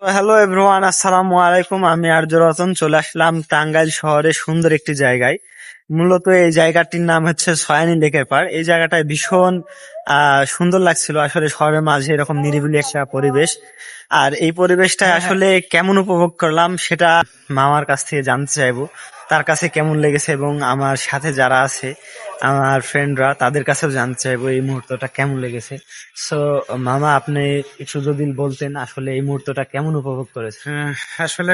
Hello everyone, আসসালামু আলাইকুম। আমি আরজু রতন চলে আসলাম টাঙ্গাইল শহরে সুন্দর একটি জায়গায়। মূলত এই জায়গাটির নাম হচ্ছে সয়ানী লেকের পাড়। এই জায়গাটায় ভীষণ সুন্দর লাগছিল। আসলে শহরের মাঝে এরকম নিরিবিলি একটা পরিবেশ, আর এই পরিবেশটা আসলে কেমন উপভোগ করলাম সেটা মামার কাছ থেকে জানতে চাইবো। তার কাছে কেমন লেগেছে এবং আমার সাথে যারা আছে আমার ফ্রেন্ডরা তাদের কাছেও জানতে চাইবো এই মুহূর্তটা কেমন লেগেছে। সো মামা, আপনি একটু যদি বলতেন আসলে এই মুহূর্তটা কেমন উপভোগ করেছেন। হ্যাঁ, আসলে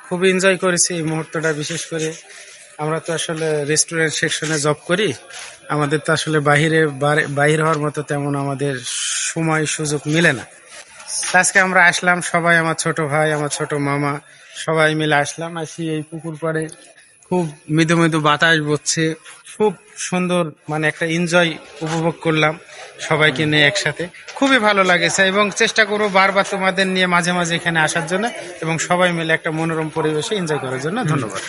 খুব এনজয় করেছি এই মুহূর্তটা। বিশেষ করে আমরা তো আসলে রেস্টুরেন্ট সেকশনে জব করি। আমাদের তো আসলে বাহির হওয়ার মতো তেমন আমাদের সময় সুযোগ মিলে না। আজকে আমরা আসলাম সবাই, আমার ছোট ভাই, আমার ছোট মামা, সবাই মিলে আসলাম। আসি এই পুকুর পাড়ে, খুব মৃদু মৃদু বাতাস বচ্ছে, খুব সুন্দর, মানে একটা এনজয় উপভোগ করলাম সবাইকে নিয়ে একসাথে। খুবই ভালো লাগেছে এবং চেষ্টা করবো বারবার তোমাদের নিয়ে মাঝে মাঝে এখানে আসার জন্য এবং সবাই মিলে একটা মনোরম পরিবেশে এনজয় করার জন্য। ধন্যবাদ।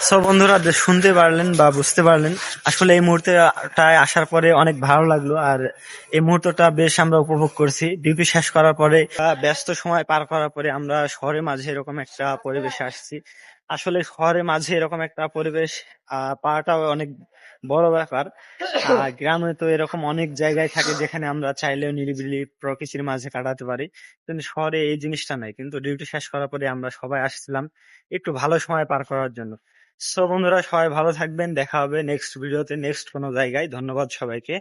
সো বন্ধুরা, শুনতে পারলেন বা বুঝতে পারলেন আসলে এই মুহূর্তটায় আসার পরে অনেক ভালো লাগলো। আর এই মুহূর্তটা বেশ আমরা উপভোগ করছি। ডিউটি শেষ করার পরে ব্যস্ত সময় পার করার পরে আমরা শহরের মাঝে এরকম একটা পরিবেশে আসছি। আসলে শহরের মাঝে এরকম একটা পরিবেশ পাওয়াটাও অনেক বড় ব্যাপার। গ্রামে তো এরকম অনেক জায়গায় থাকে যেখানে আমরা চাইলেও নিরিবিলি প্রকৃতির মাঝে কাটাতে পারি, কিন্তু শহরে এই জিনিসটা নাই। কিন্তু ডিউটি শেষ করার পরে আমরা সবাই আসছিলাম একটু ভালো সময় পার করার জন্য। সো বন্ধুরা, সবাই ভালো থাকবেন। দেখা হবে নেক্সট ভিডিওতে, নেক্সট কোনো জায়গায়। ধন্যবাদ সবাইকে।